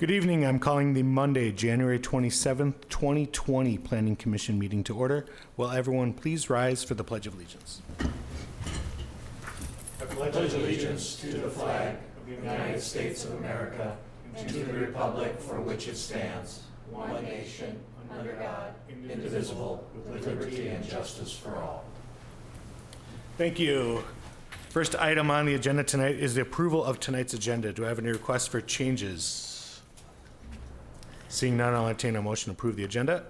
Good evening. I'm calling the Monday, January 27th, 2020 Planning Commission meeting to order. Will everyone please rise for the Pledge of Allegiance? I pledge allegiance to the flag of the United States of America and to the republic for which it stands, one nation, under God, indivisible, with liberty and justice for all. Thank you. First item on the agenda tonight is the approval of tonight's agenda. Do I have any requests for changes? Seeing none, I'll entertain a motion to approve the agenda.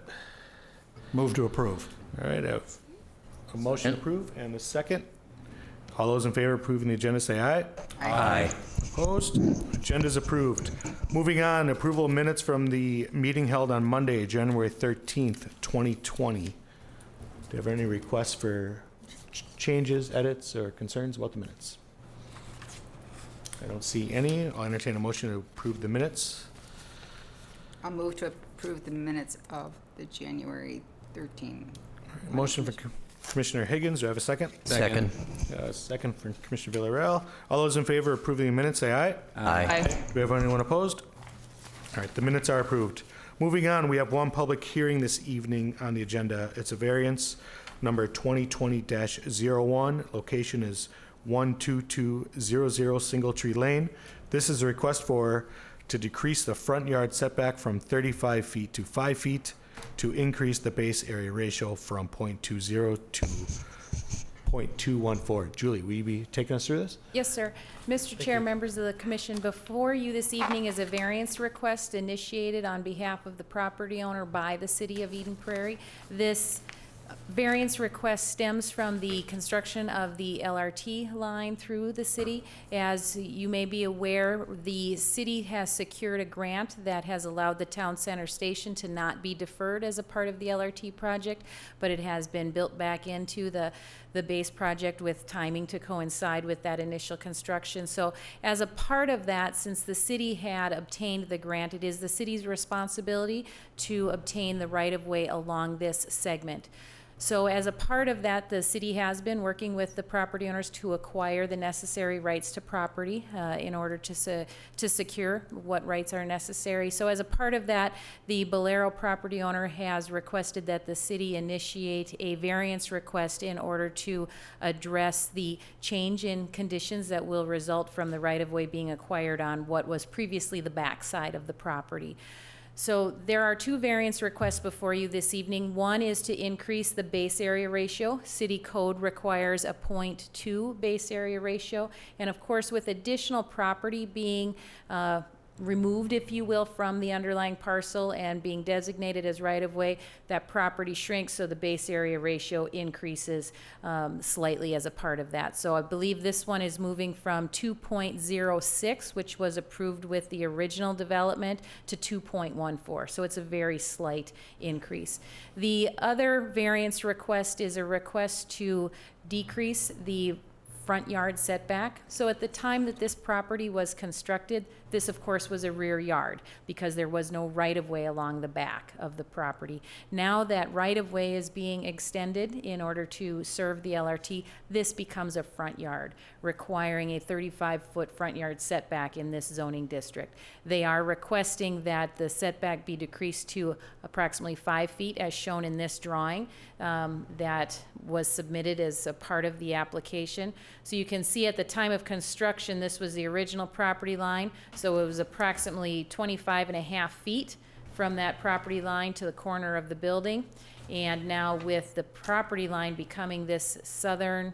Move to approve. All right, I have a motion to approve and a second. All those in favor of approving the agenda say aye. Aye. Opposed? Agenda is approved. Moving on, approval of minutes from the meeting held on Monday, January 13th, 2020. Do you have any requests for changes, edits, or concerns about the minutes? I don't see any. I'll entertain a motion to approve the minutes. I'll move to approve the minutes of the January 13. Motion for Commissioner Higgins. Do I have a second? Second. Second for Commissioner Villarreal. All those in favor of approving the minutes say aye. Aye. Do we have anyone opposed? All right, the minutes are approved. Moving on, we have one public hearing this evening on the agenda. It's a variance number 2020-01. Location is 12200 Single Tree Lane. This is a request to decrease the front yard setback from 35 feet to 5 feet to increase the base area ratio from 0.20 to 0.214. Julie, will you be taking us through this? Yes, sir. Mr. Chair, members of the commission, before you this evening is a variance request initiated on behalf of the property owner by the city of Eden Prairie. This variance request stems from the construction of the LRT line through the city. As you may be aware, the city has secured a grant that has allowed the town center station to not be deferred as a part of the LRT project, but it has been built back into the base project with timing to coincide with that initial construction. So as a part of that, since the city had obtained the grant, it is the city's responsibility to obtain the right-of-way along this segment. So as a part of that, the city has been working with the property owners to acquire the necessary rights to property in order to secure what rights are necessary. So as a part of that, the Bolero property owner has requested that the city initiate a variance request in order to address the change in conditions that will result from the right-of-way being acquired on what was previously the backside of the property. So there are two variance requests before you this evening. One is to increase the base area ratio. City code requires a 0.2 base area ratio. And of course, with additional property being removed, if you will, from the underlying parcel and being designated as right-of-way, that property shrinks, so the base area ratio increases slightly as a part of that. So I believe this one is moving from 2.06, which was approved with the original development, to 2.14. So it's a very slight increase. The other variance request is a request to decrease the front yard setback. So at the time that this property was constructed, this of course was a rear yard because there was no right-of-way along the back of the property. Now that right-of-way is being extended in order to serve the LRT, this becomes a front yard, requiring a 35-foot front yard setback in this zoning district. They are requesting that the setback be decreased to approximately 5 feet as shown in this drawing that was submitted as a part of the application. So you can see at the time of construction, this was the original property line. So it was approximately 25.5 feet from that property line to the corner of the building. And now with the property line becoming this southern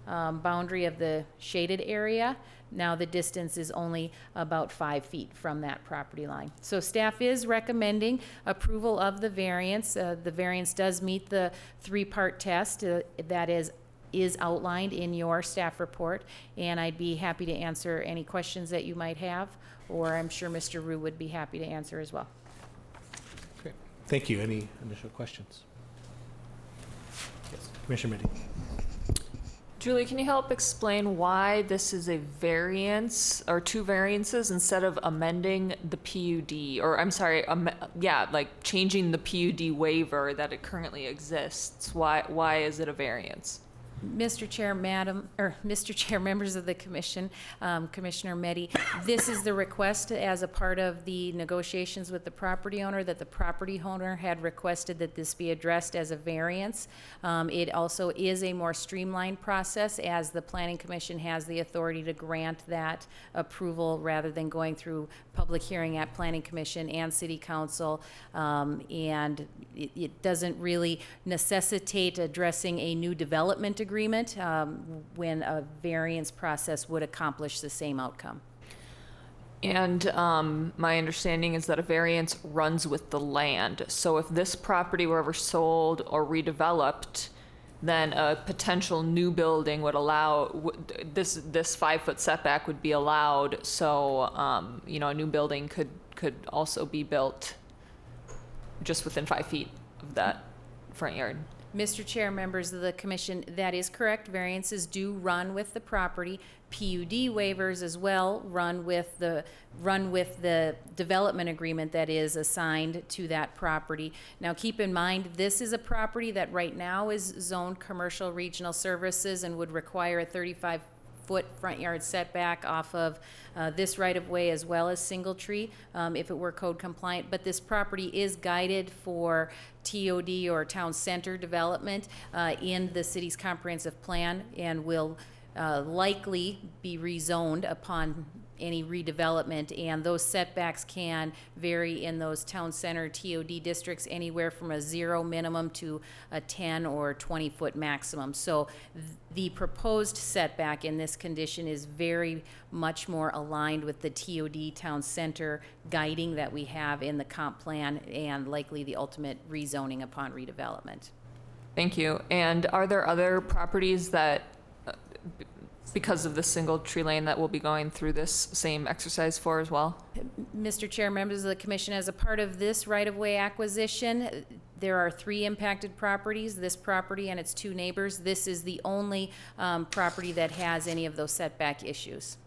boundary of the shaded area, now the distance is only about 5 feet from that property line. So staff is recommending approval of the variance. The variance does meet the three-part test that is outlined in your staff report, and I'd be happy to answer any questions that you might have, or I'm sure Mr. Rue would be happy to answer as well. Great. Thank you. Any initial questions? Yes, Commissioner Middy. Julie, can you help explain why this is a variance or two variances instead of amending the PUD, or I'm sorry, like changing the PUD waiver that it currently exists? Why is it a variance? Mr. Chair, Mr. Chair, members of the commission, Commissioner Meddy, this is the request as a part of the negotiations with the property owner, that the property owner had requested that this be addressed as a variance. It also is a more streamlined process, as the Planning Commission has the authority to grant that approval rather than going through public hearing at Planning Commission and City Council. And it doesn't really necessitate addressing a new development agreement when a variance process would accomplish the same outcome. And my understanding is that a variance runs with the land. So if this property were ever sold or redeveloped, then a potential new building would allow, this 5-foot setback would be allowed. So, you know, a new building could also be built just within 5 feet of that front yard. Mr. Chair, members of the commission, that is correct. Variances do run with the property. PUD waivers as well run with the development agreement that is assigned to that property. Now, keep in mind, this is a property that right now is zoned commercial regional services and would require a 35-foot front yard setback off of this right-of-way as well as single tree if it were code compliant. But this property is guided for TOD or town center development in the city's comprehensive plan, and will likely be rezoned upon any redevelopment, and those setbacks can vary in those town center TOD districts anywhere from a 0 minimum to a 10 or 20-foot maximum. So the proposed setback in this condition is very much more aligned with the TOD town center guiding that we have in the comp plan, and likely the ultimate rezoning upon redevelopment. Thank you. And are there other properties that, because of the single tree lane, that we'll be going through this same exercise for as well? Mr. Chair, members of the commission, as a part of this right-of-way acquisition, there are 3 impacted properties, this property and its 2 neighbors. This is the only property that has any of those setback issues.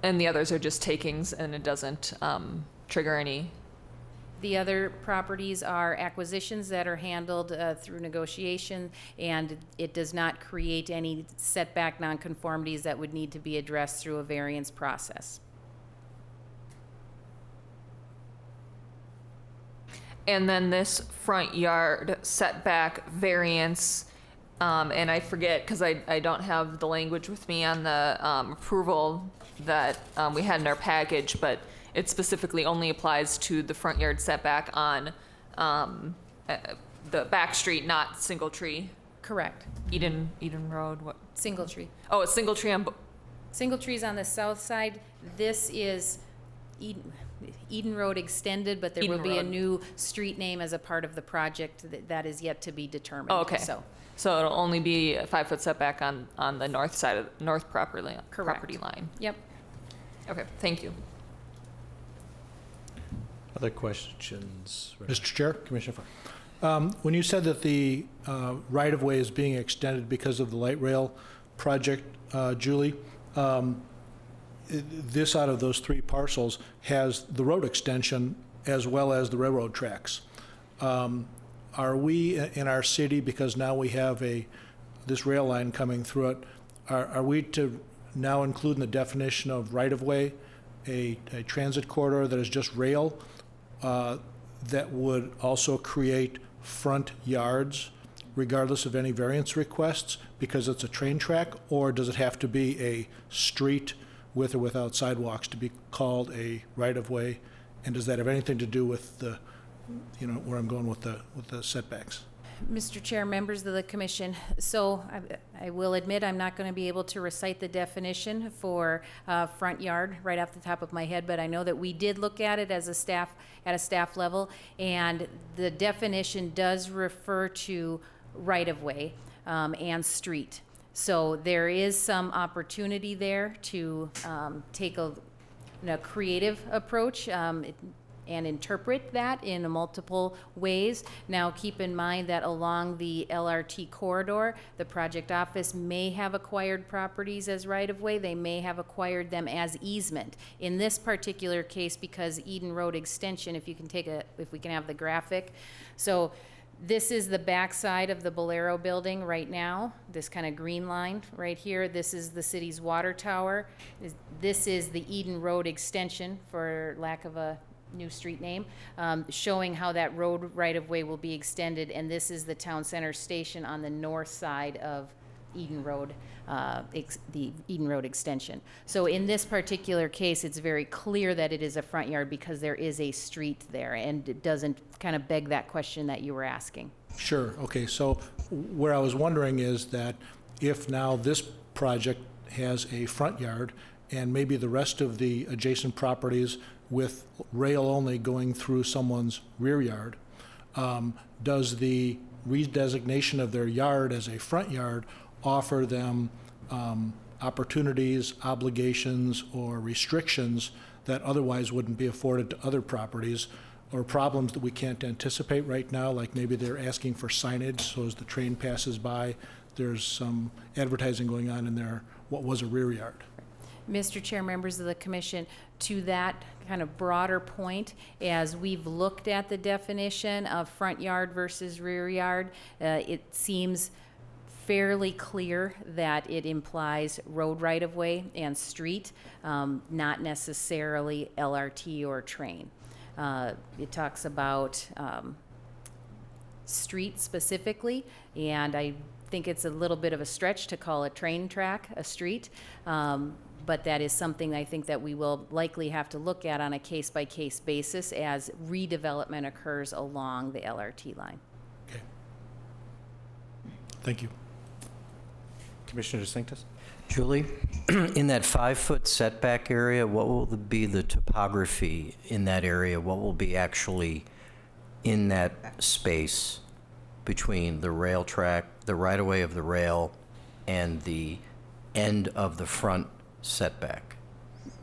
And the others are just takings, and it doesn't trigger any? The other properties are acquisitions that are handled through negotiation, and it does not create any setback nonconformities that would need to be addressed through a variance process. And then this front yard setback variance, and I forget because I don't have the language with me on the approval that we had in our package, but it specifically only applies to the front yard setback on the back street, not single tree. Correct. Eden Road, what? Single tree. Oh, it's single tree on, Single trees on the south side. This is Eden Road extended, but there Eden will be a Road. new street name as a part of the project that is yet to be determined. oh, okay. So, it'll only be a 5-foot setback on the north side of, north property Correct. line. yep. Okay, thank you. Other questions? Mr. Chair? Commissioner Far. When you said that the right-of-way is being extended because of the light rail project, Julie, this out of those 3 parcels has the road extension as well as the railroad tracks. Are we in our city, because now we have this rail line coming through it, are we to now include in the definition of right-of-way a transit corridor that is just rail that would also create front yards regardless of any variance requests because it's a train track, or does it have to be a street with or without sidewalks to be called a right-of-way? And does that have anything to do with the, where I'm going with the setbacks? Mr. Chair, members of the commission, so I will admit I'm not going to be able to recite the definition for front yard right off the top of my head, but I know that we did look at it as a staff level, and the definition does refer to right-of-way and street. So there is some opportunity there to take a creative approach and interpret that in multiple ways. Now, keep in mind that along the LRT corridor, the project office may have acquired properties as right-of-way. They may have acquired them as easement. In this particular case, because Eden Road extension, if we can have the graphic. So This is the backside of the Bolero building right now, this kind of green line right here. This is the city's water tower. This is the Eden Road extension, for lack of a new street name, showing how that road right-of-way will be extended. And this is the town center station on the north side of Eden Road, the Eden Road extension. So in this particular case, it's very clear that it is a front yard because there is a street there, and it doesn't kind of beg that question that you were asking. Sure, okay, so where I was wondering is that if now this project has a front yard and maybe the rest of the adjacent properties with rail only going through someone's rear yard, does the redesignation of their yard as a front yard offer them opportunities, obligations, or restrictions that otherwise wouldn't be afforded to other properties, or problems that we can't anticipate right now, like maybe they're asking for signage, so as the train passes by, there's some advertising going on in their, what was a rear yard? Mr. Chair, members of the commission, to that kind of broader point, as we've looked at the definition of front yard versus rear yard, it seems fairly clear that it implies road right-of-way and street, not necessarily LRT or train. It talks about street specifically, and I think it's a little bit of a stretch to call a train track a street, but that is something I think that we will likely have to look at on a case-by-case basis as redevelopment occurs along the LRT line. Okay. Thank you. Commissioner DeSanctis? Julie, in that 5-foot setback area, what will be the topography in that area? What will be actually in that space between the rail track, the right-of-way of the rail, and the end of the front setback?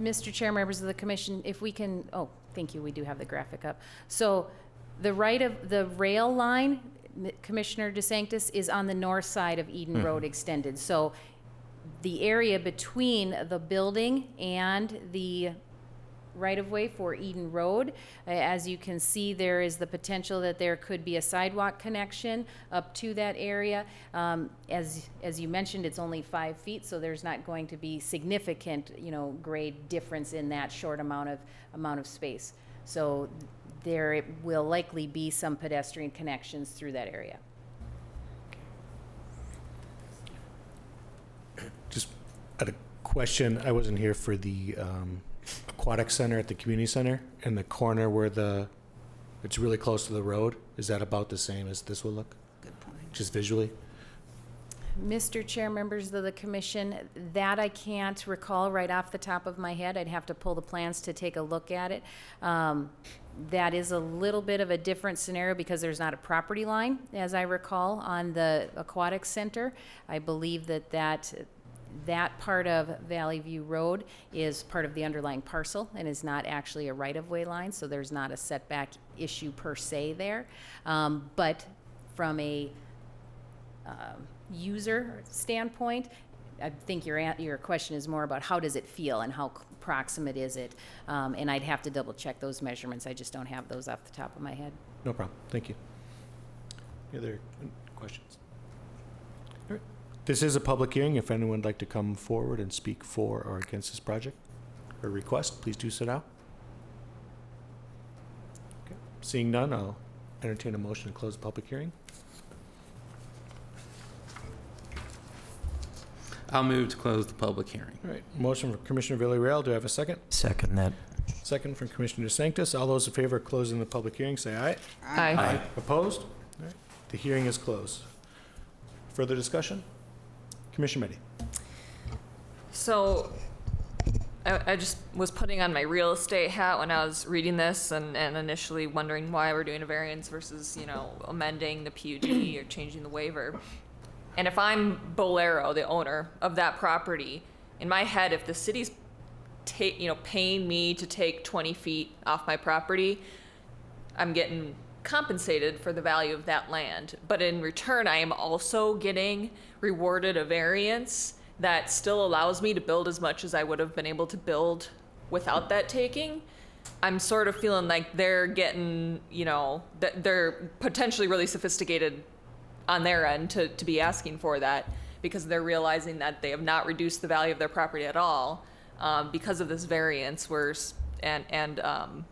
Mr. Chair, members of the commission, if we can, oh, thank you, we do have the graphic up. So the rail line, Commissioner DeSanctis, is on the north side of Eden Road extended. So the area between the building and the right-of-way for Eden Road, as you can see, there is the potential that there could be a sidewalk connection up to that area. As you mentioned, it's only 5 feet, so there's not going to be significant, grade difference in that short amount of space. So there will likely be some pedestrian connections through that area. Just had a question. I wasn't here for the aquatic center at the community center, in the corner where it's really close to the road. Is that about the same as this will look? Good point. Just visually? Mr. Chair, members of the commission, that I can't recall right off the top of my head. I'd have to pull the plans to take a look at it. That is a little bit of a different scenario because there's not a property line, as I recall, on the aquatic center. I believe that part of Valley View Road is part of the underlying parcel and is not actually a right-of-way line, so there's not a setback issue per se there. But from a user standpoint, I think your question is more about how does it feel and how proximate is it, and I'd have to double check those measurements. I just don't have those off the top of my head. No problem. Thank you. Any other questions? All right. This is a public hearing. If anyone would like to come forward and speak for or against this project or request, please do so now. Okay. Seeing none, I'll entertain a motion to close the public hearing. I'll move to close the public hearing. All right. Motion from Commissioner Villarreal. Do I have a second? Second that. Second from Commissioner DeSanctis. All those in favor of closing the public hearing, say aye. Aye. Opposed? All right. The hearing is closed. Further discussion? Commissioner Meddy. So I just was putting on my real estate hat when I was reading this and initially wondering why we're doing a variance versus, amending the PUD or changing the waiver. And if I'm Bolero, the owner of that property, in my head, if the city's paying me to take 20 feet off my property, I'm getting compensated for the value of that land. But in return, I am also getting rewarded a variance that still allows me to build as much as I would have been able to build without that taking. I'm sort of feeling like they're getting, you know, that they're potentially really sophisticated on their end to be asking for that, because they're realizing that they have not reduced the value of their property at all because of this variance, and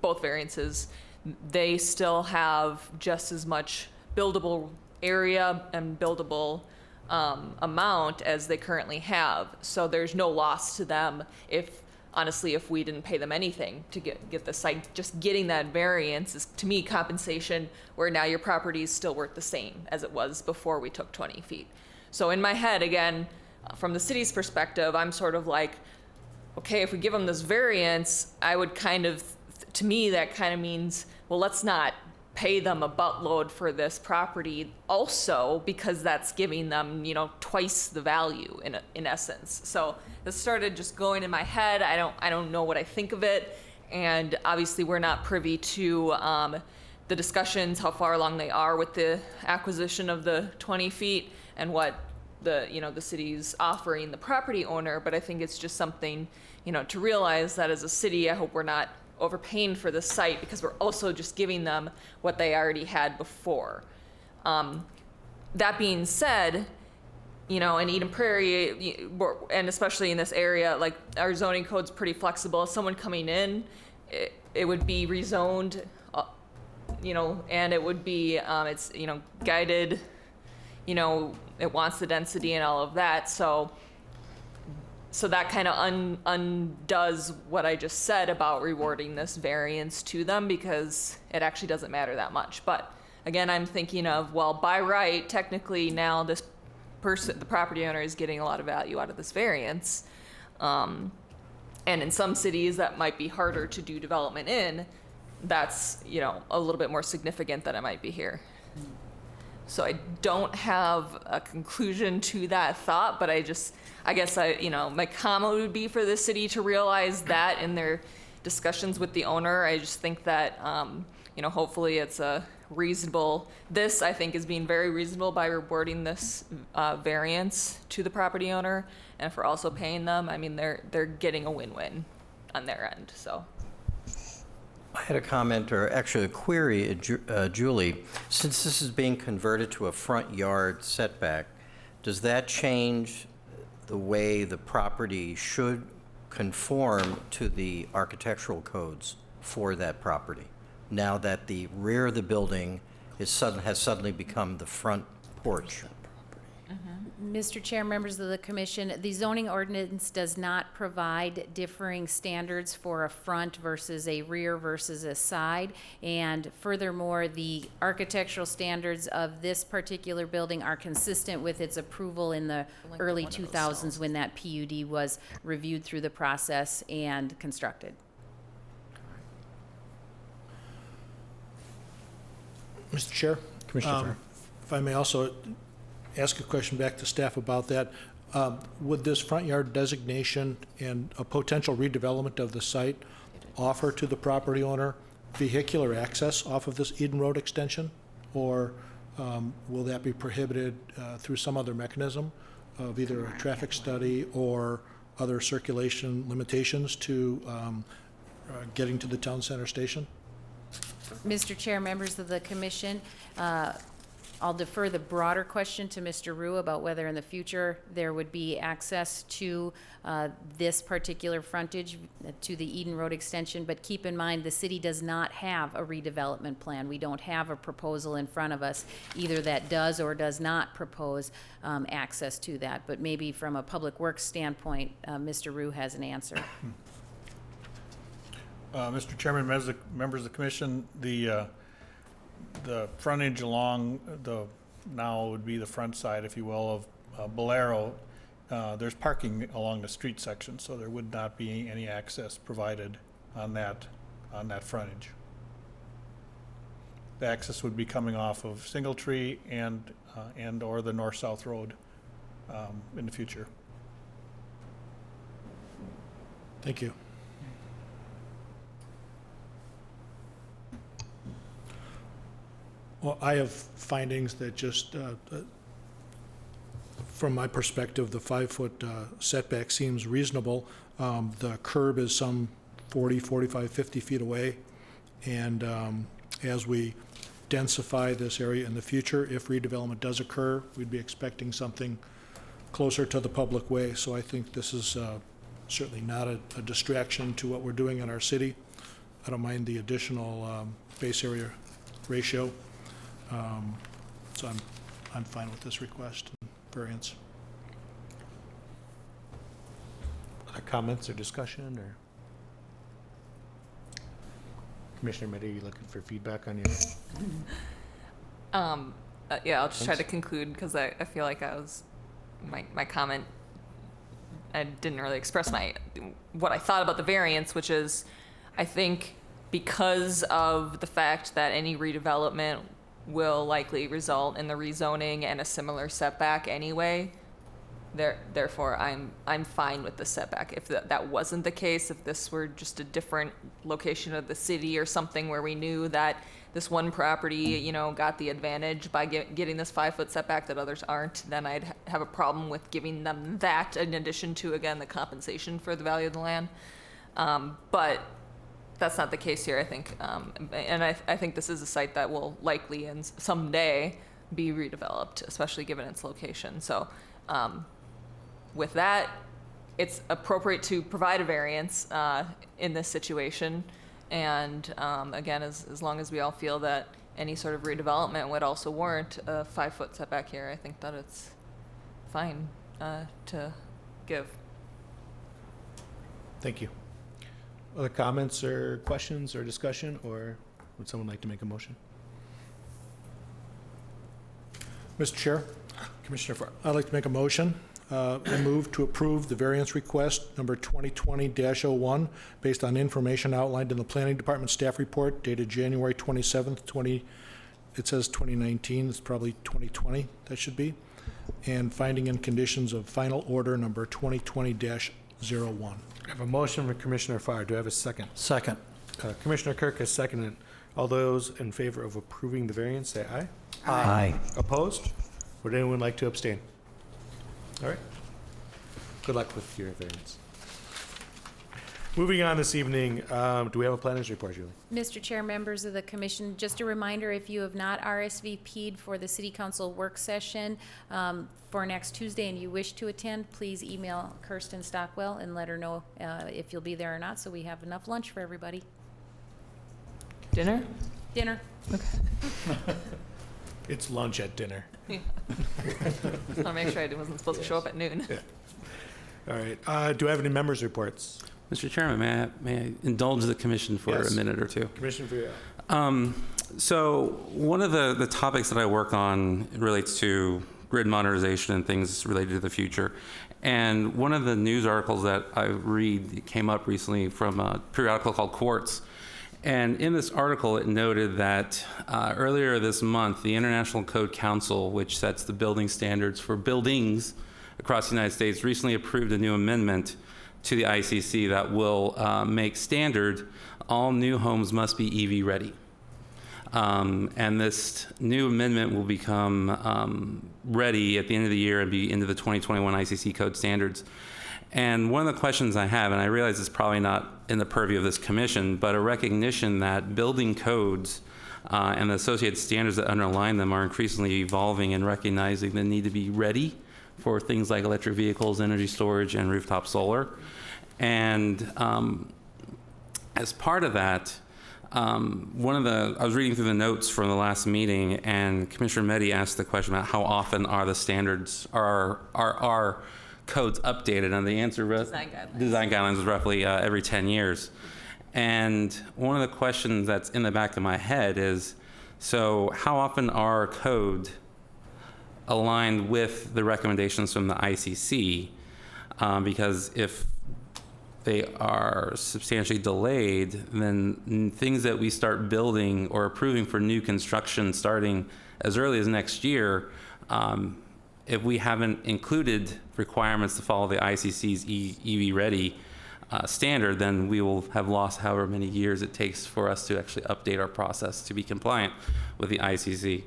both variances, they still have just as much buildable area and buildable amount as they currently have. So there's no loss to them if we didn't pay them anything to get the site. Just getting that variance is, to me, compensation, where now your property is still worth the same as it was before we took 20 feet. So in my head, again, from the city's perspective, I'm sort of like, okay, if we give them this variance, I would kind of, to me, that kind of means, well, let's not pay them a buttload for this property also, because that's giving them, you know, twice the value in essence. So this started just going in my head. I don't know what I think of it, and obviously we're not privy to the discussions, how far along they are with the acquisition of the 20 feet and what the city's offering the property owner. But I think it's just something, you know, to realize that as a city, I hope we're not overpaying for the site, because we're also just giving them what they already had before. That being said, you know, in Eden Prairie, and especially in this area, like, our zoning code's pretty flexible. Someone coming in, it would be rezoned, you know, and it would be, it's, you know, guided, you know, it wants the density and all of that. So that kind of undoes what I just said about rewarding this variance to them, because it actually doesn't matter that much. But again, I'm thinking of, well, by right, technically now this person, the property owner, is getting a lot of value out of this variance. And in some cities that might be harder to do development in, that's, you know, a little bit more significant than it might be here. So I don't have a conclusion to that thought, but I guess you know, my comment would be for the city to realize that in their discussions with the owner. I just think that, you know, hopefully it's a reasonable, this I think is being very reasonable by rewarding this variance to the property owner, and for also paying them. I mean, they're getting a win-win on their end, so. I had a comment, or actually a query, Julie. Since this is being converted to a front yard setback, does that change the way the property should conform to the architectural codes for that property, now that the rear of the building has suddenly become the front porch? Mr. Chair, members of the commission, the zoning ordinance does not provide differing standards for a front versus a rear versus a side. And furthermore, the architectural standards of this particular building are consistent with its approval in the early 2000s, when that PUD was reviewed through the process and constructed. Mr. Chair? Commissioner If I may also ask a question back to staff about that. Would this front yard designation and a potential redevelopment of the site offer to the property owner vehicular access off of this Eden Road extension? Or will that be prohibited through some other mechanism of either a traffic study or other circulation limitations to getting to the town center station? Mr. Chair, members of the commission, I'll defer the broader question to Mr. Rue about whether in the future there would be access to this particular frontage to the Eden Road extension. But keep in mind, the city does not have a redevelopment plan. We don't have a proposal in front of us, either that does or does not propose access to that. But maybe from a public works standpoint, Mr. Rue has an answer. Mr. Chairman, members of the commission, the frontage along now would be the front side, if you will, of Bolero. There's parking along the street section, so there would not be any access provided on that frontage. The access would be coming off of Singletree and or the north-south road in the future. Thank you. Well, I have findings that just, from my perspective, the 5-foot setback seems reasonable. The curb is some 40, 45, 50 feet away. And as we densify this area in the future, if redevelopment does occur, we'd be expecting something closer to the public way. So I think this is certainly not a distraction to what we're doing in our city. I don't mind the additional base area ratio. So I'm fine with this request and variance. Other comments or discussion, or? Commissioner Meddy, are you looking for feedback on your? Yeah, I'll just try to conclude because I feel like my comment, I didn't really express what I thought about the variance, which is, I think because of the fact that any redevelopment will likely result in the rezoning and a similar setback anyway, therefore I'm fine with the setback. If that wasn't the case, if this were just a different location of the city or something where we knew that this one property, got the advantage by getting this 5-foot setback that others aren't, then I'd have a problem with giving them that in addition to, again, the compensation for the value of the land. But that's not the case here, I think. And I think this is a site that will likely and someday be redeveloped, especially given its location. So with that, it's appropriate to provide a variance in this situation. And again, as long as we all feel that any sort of redevelopment would also warrant a 5-foot setback here, I think that it's fine to give. Thank you. Other comments or questions or discussion, or would someone like to make a motion? Mr. Chair, Commissioner Farr. I'd like to make a motion. I move to approve the variance request number 2020-01 based on information outlined in the Planning Department staff report dated January 27th, it says 2019, it's probably 2020, that should be, and finding and conditions of final order number 2020-01. I have a motion from Commissioner Farr. Do I have a second? Second. Commissioner Kirk has seconded. All those in favor of approving the variance, say aye. Aye. Opposed? Would anyone like to abstain? All right. Good luck with your variance. Moving on this evening, do we have a planner's report, Julie? Mr. Chair, members of the commission, just a reminder, if you have not RSVP'd for the city council work session for next Tuesday and you wish to attend, please email Kirsten Stockwell and let her know if you'll be there or not, so we have enough lunch for everybody. Dinner? Dinner. It's lunch at dinner. Yeah. Just want to make sure I wasn't supposed to show up at noon. Yeah. All right. Do I have any members' reports? Mr. Chairman, may I indulge the commission for Yes. a minute or two? Commissioner Farr. So one of the topics that I work on relates to grid modernization and things related to the future. And one of the news articles that I read came up recently from a periodical called Quartz. And in this article, it noted that earlier this month, the International Code Council, which sets the building standards for buildings across the United States, recently approved a new amendment to the ICC that will make standard all new homes must be EV ready. And this new amendment will become ready at the end of the year and be into the 2021 ICC code standards. And one of the questions I have, and I realize it's probably not in the purview of this commission, but a recognition that building codes and the associated standards that underline them are increasingly evolving and recognizing the need to be ready for things like electric vehicles, energy storage, and rooftop solar. And as part of that, I was reading through the notes from the last meeting, and Commissioner Meddy asked the question about how often are the standards, are codes updated, and the answer design guidelines is roughly every 10 years. And one of the questions that's in the back of my head is, so how often are codes aligned with the recommendations from the ICC? Because if they are substantially delayed, then things that we start building or approving for new construction starting as early as next year, if we haven't included requirements to follow the ICC's EV ready standard, then we will have lost however many years it takes for us to actually update our process to be compliant with the ICC.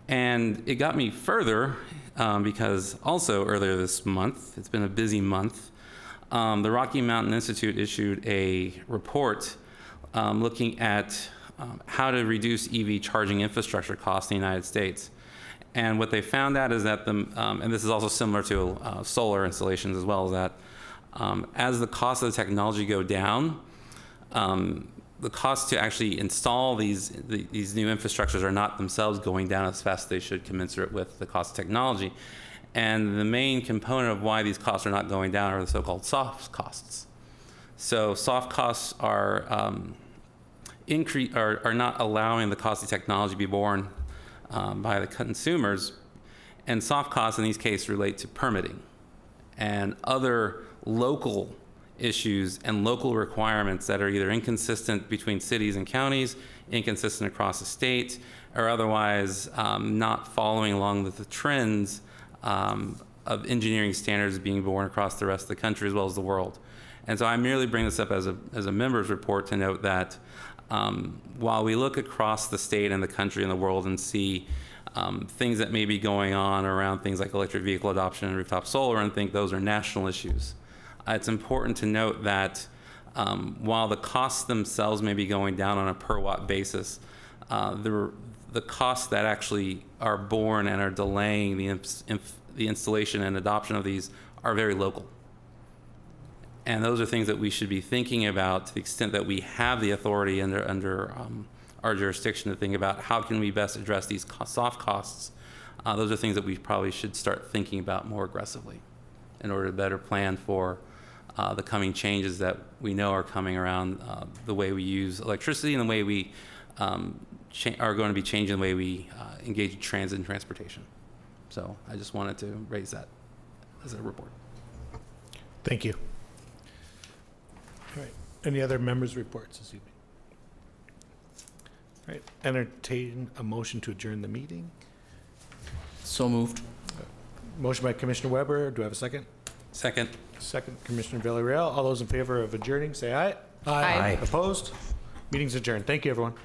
And it got me further because also earlier this month, it's been a busy month, the Rocky Mountain Institute issued a report looking at how to reduce EV charging infrastructure costs in the United States. And what they found out is that, and this is also similar to solar installations as well, is that as the cost of the technology go down, the cost to actually install these new infrastructures are not themselves going down as fast as they should, commensurate with the cost of technology. And the main component of why these costs are not going down are the so-called soft costs. So soft costs are are not allowing the cost of technology to be borne by the consumers, and soft costs in these cases relate to permitting and other local issues and local requirements that are either inconsistent between cities and counties, inconsistent across the state, or otherwise not following along with the trends of engineering standards being borne across the rest of the country as well as the world. And so I merely bring this up as a member's report to note that while we look across the state and the country and the world and see things that may be going on around things like electric vehicle adoption and rooftop solar and think those are national issues, it's important to note that while the costs themselves may be going down on a per watt basis, the costs that actually are borne and are delaying the installation and adoption of these are very local. And those are things that we should be thinking about to the extent that we have the authority under our jurisdiction to think about how can we best address these soft costs. Those are things that we probably should start thinking about more aggressively in order to better plan for the coming changes that we know are coming around the way we use electricity and the way we are going to be changing the way we engage in transit and transportation. So I just wanted to raise that as a report. Thank you. All right. Any other members' reports this evening? All right. Entertain a motion to adjourn the meeting. So moved. Motion by Commissioner Weber. Do I have a second? Second. Second, Commissioner Villarreal. All those in favor of adjourning, say aye. Aye. Opposed? Meeting's adjourned. Thank you, everyone.